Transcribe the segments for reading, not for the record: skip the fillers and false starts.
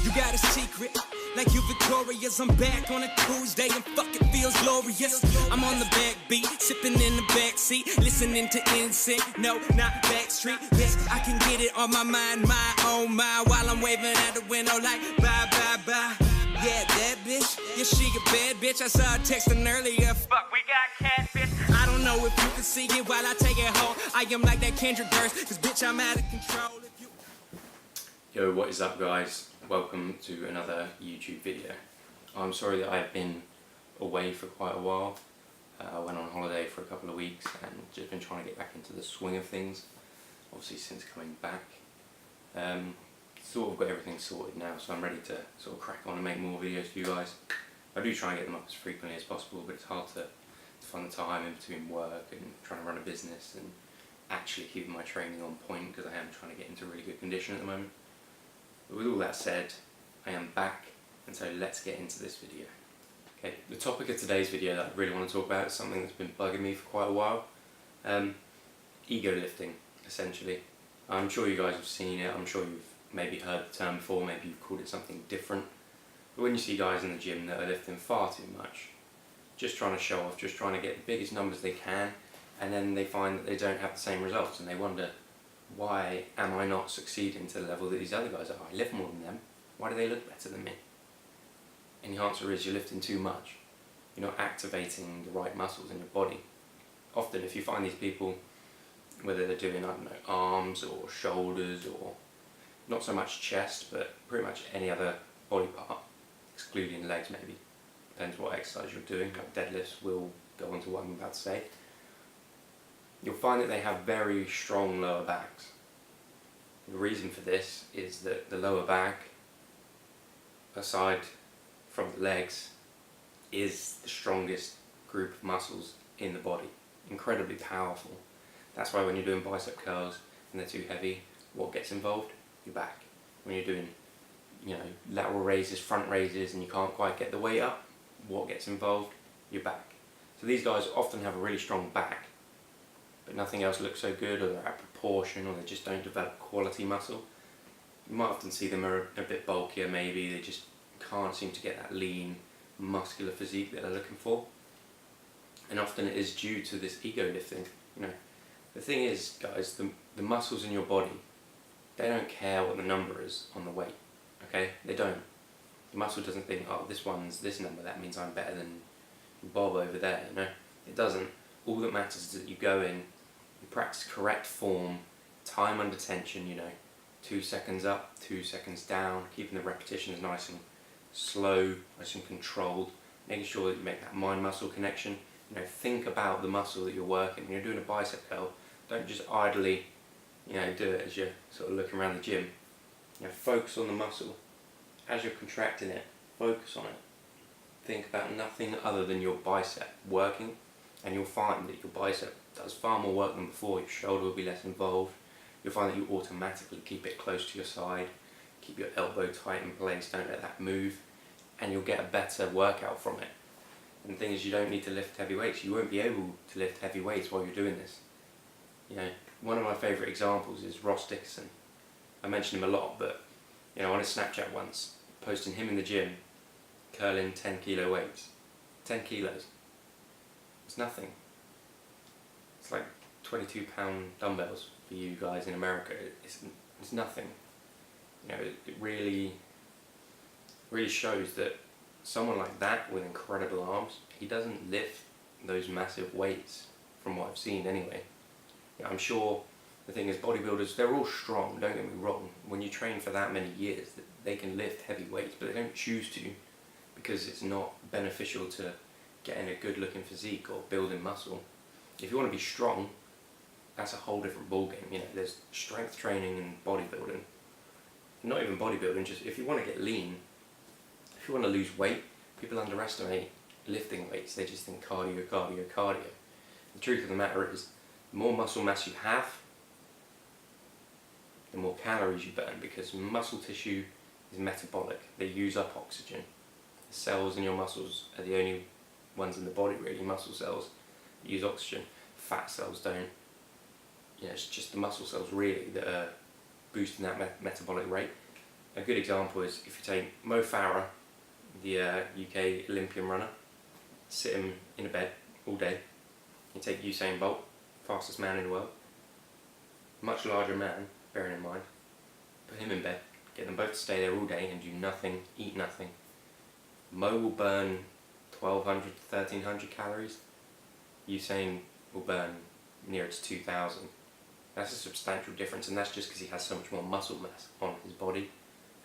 You got a secret, like you victorious. I'm back on a Tuesday and fucking feels glorious. I'm on the backbeat, sipping in the backseat, listening to NSYNC. No, not Backstreet. Yes, I can get it on my mind, my own mind, while I'm waving out the window like bye, bye, bye. Yeah, that bitch, yeah, she a bad bitch. I saw her texting earlier. Fuck, we got catfish. I don't know if you can see it while I take it home. I am like that Kendrick verse, cause bitch, I'm out of control. If you... Yo, what is up, guys? Welcome to another YouTube video. I'm sorry that I've been away for quite a while. I went on holiday for a couple of weeks and just been trying to get back into the swing of things. Obviously, since coming back. Sort of got everything sorted now, so I'm ready to sort of crack on and make more videos for you guys. I do try and get them up as frequently as possible, but it's hard to find the time in between work and trying to run a business and actually keeping my training on point, because I am trying to get into really good condition at the moment. But with all that said, I am back, and so let's get into this video. Okay, the topic of today's video that I really want to talk about is something that's been bugging me for quite a while. Ego lifting, essentially. I'm sure you guys have seen it, I'm sure you've maybe heard the term before, maybe you've called it something different. But when you see guys in the gym that are lifting far too much, just trying to show off, just trying to get the biggest numbers they can, and then they find that they don't have the same results, and they wonder, why am I not succeeding to the level that these other guys are? I lift more than them, why do they look better than me? And the answer is, you're lifting too much. You're not activating the right muscles in your body. Often if you find these people, whether they're doing, I don't know, arms or shoulders, or not so much chest, but pretty much any other body part, excluding legs maybe, depends what exercise you're doing, like deadlifts will go on to what I'm about to say, you'll find that they have very strong lower backs. The reason for this is that the lower back, aside from the legs, is the strongest group of muscles in the body. Incredibly powerful. That's why when you're doing bicep curls and they're too heavy, what gets involved? Your back. When you're doing, lateral raises, front raises, and you can't quite get the weight up, what gets involved? Your back. So these guys often have a really strong back, but nothing else looks so good, or they're out of proportion, or they just don't develop quality muscle. You might often see them are a bit bulkier maybe, they just can't seem to get that lean, muscular physique that they're looking for. And often it is due to this ego lifting. The thing is, guys, the muscles in your body, they don't care what the number is on the weight, okay? They don't. The muscle doesn't think, oh, this one's this number, that means I'm better than Bob over there, It doesn't. All that matters is that you go in, you practice correct form, time under tension, 2 seconds up, 2 seconds down, keeping the repetitions nice and slow, nice and controlled, making sure that you make that mind-muscle connection. Think about the muscle that you're working. When you're doing a bicep curl, don't just idly do it as you're sort of looking around the gym. Focus on the muscle. As you're contracting it, focus on it. Think about nothing other than your bicep working, and you'll find that your bicep does far more work than before. Your shoulder will be less involved. You'll find that you automatically keep it close to your side, keep your elbow tight in place, don't let that move, and you'll get a better workout from it. And the thing is, you don't need to lift heavy weights. You won't be able to lift heavy weights while you're doing this. One of my favourite examples is Ross Dickerson. I mention him a lot, but on his Snapchat once, posting him in the gym, curling 10 kilo weights. 10 kilos. It's nothing. It's like 22 pound dumbbells for you guys in America. It's nothing. It really shows that someone like that with incredible arms, he doesn't lift those massive weights, from what I've seen anyway. I'm sure the thing is, bodybuilders, they're all strong, don't get me wrong. When you train for that many years, they can lift heavy weights, but they don't choose to, because it's not beneficial to getting a good looking physique or building muscle. If you want to be strong, that's a whole different ballgame. There's strength training and bodybuilding. Not even bodybuilding, just if you want to get lean, if you want to lose weight, people underestimate lifting weights. They just think cardio, cardio, cardio. The truth of the matter is, the more muscle mass you have, the more calories you burn, because muscle tissue is metabolic. They use up oxygen. The cells in your muscles are the only ones in the body, really, muscle cells, that use oxygen. Fat cells don't. It's just the muscle cells, really, that are boosting that metabolic rate. a good example is if you take Mo Farah, the UK Olympian runner, sit him in a bed all day. You take Usain Bolt, fastest man in the world, much larger man, bearing in mind, put him in bed, get them both to stay there all day and do nothing, eat nothing. Mo will burn 1200 to 1300 calories. Usain will burn nearer to 2000. That's a substantial difference, and that's just because he has so much more muscle mass on his body.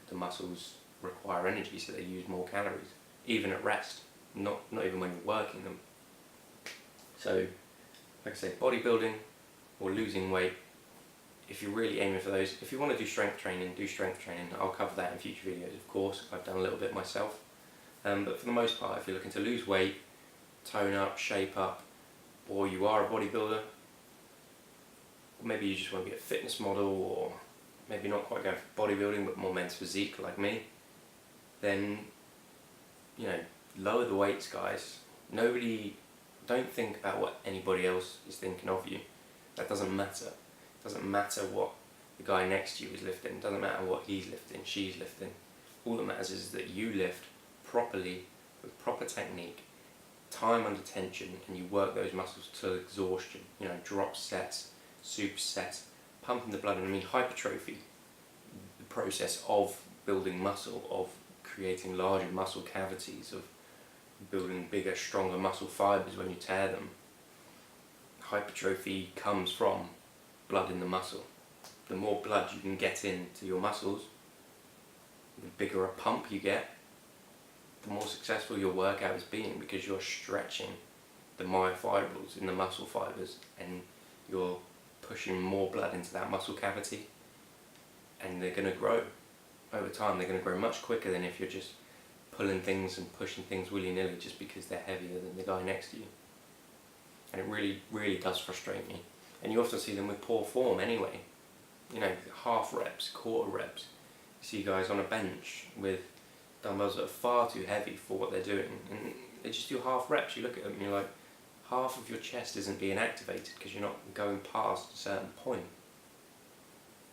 The muscles require energy, so they use more calories, even at rest, not even when you're working them. So, like I say, bodybuilding or losing weight, if you're really aiming for those, if you want to do strength training, do strength training. I'll cover that in future videos, of course. I've done a little bit myself. But for the most part, if you're looking to lose weight, tone up, shape up, or you are a bodybuilder, maybe you just want to be a fitness model, or maybe not quite going for bodybuilding but more men's physique like me, then, you know, lower the weights, guys. Don't think about what anybody else is thinking of you. That doesn't matter. It doesn't matter what the guy next to you is lifting. It doesn't matter what he's lifting, she's lifting. All that matters is that you lift properly, with proper technique, time under tension, and you work those muscles to exhaustion. You know, drop sets, supersets, pumping the blood. And I mean, hypertrophy, the process of building muscle, of creating larger muscle cavities, of building bigger, stronger muscle fibers when you tear them. Hypertrophy comes from blood in the muscle. The more blood you can get into your muscles, the bigger a pump you get, the more successful your workout has been, because you're stretching the myofibrils in the muscle fibers and you're pushing more blood into that muscle cavity, and they're going to grow over time. They're going to grow much quicker than if you're just pulling things and pushing things willy-nilly just because they're heavier than the guy next to you. And it really, really does frustrate me. And you often see them with poor form anyway. You know, half reps, quarter reps. You see guys on a bench with dumbbells that are far too heavy for what they're doing, and they just do half reps. You look at them and you're like, half of your chest isn't being activated because you're not going past a certain point.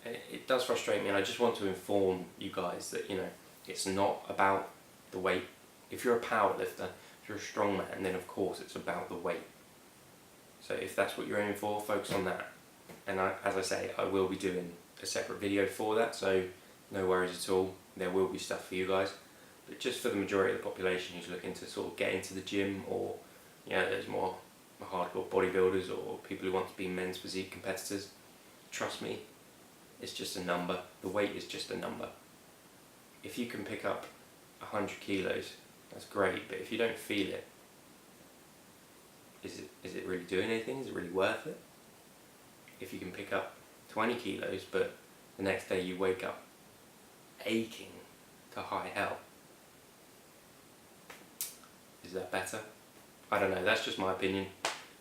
And it does frustrate me, and I just want to inform you guys that, you know, it's not about the weight. If you're a power lifter, if you're a strong man, then of course it's about the weight. So if that's what you're aiming for, focus on that. And as I say, I will be doing a separate video for that, so no worries at all. There will be stuff for you guys. But just for the majority of the population who's looking to sort of get into the gym, or, you know, there's more hardcore bodybuilders or people who want to be men's physique competitors, trust me, it's just a number. The weight is just a number. If you can pick up 100 kilos, that's great, but if you don't feel it, is it really doing anything? Is it really worth it? If you can pick up 20 kilos, but the next day you wake up aching to high hell, is that better? I don't know, that's just my opinion.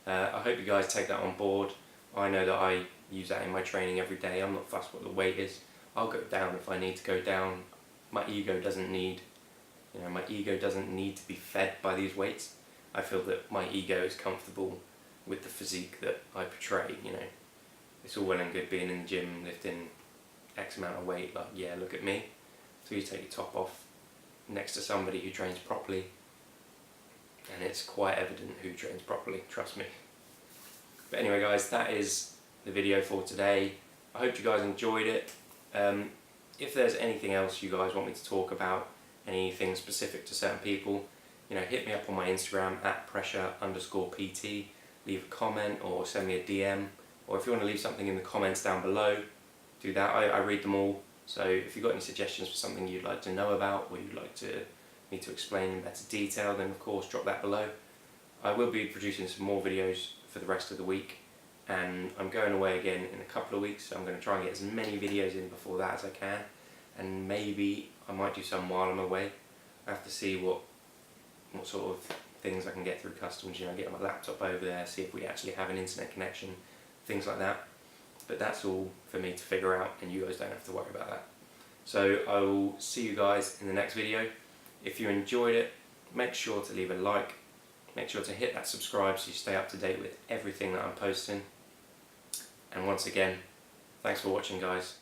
I hope you guys take that on board. I know that I use that in my training every day. I'm not fussed what the weight is. I'll go down if I need to go down. My ego doesn't need to be fed by these weights. I feel that my ego is comfortable with the physique that I portray. You know, it's all well and good being in the gym lifting X amount of weight, like, yeah, look at me. So you take your top off next to somebody who trains properly, and it's quite evident who trains properly, trust me. But anyway guys, that is the video for today. I hope you guys enjoyed it. If there's anything else you guys want me to talk about, anything specific to certain people, you know, hit me up on my Instagram @pressure_PT, leave a comment or send me a DM, or if you want to leave something in the comments down below, do that. I read them all. So if you've got any suggestions for something you'd like to know about, or you'd like me to explain in better detail, then of course drop that below. I will be producing some more videos for the rest of the week, and I'm going away again in a couple of weeks, so I'm going to try and get as many videos in before that as I can, and maybe I might do some while I'm away. I have to see what sort of things I can get through customs, you know, get my laptop over there, see if we actually have an internet connection, things like that. But that's all for me to figure out, and you guys don't have to worry about that. So I will see you guys in the next video. If you enjoyed it, make sure to leave a like, make sure to hit that subscribe so you stay up to date with everything that I'm posting. And once again, thanks for watching guys.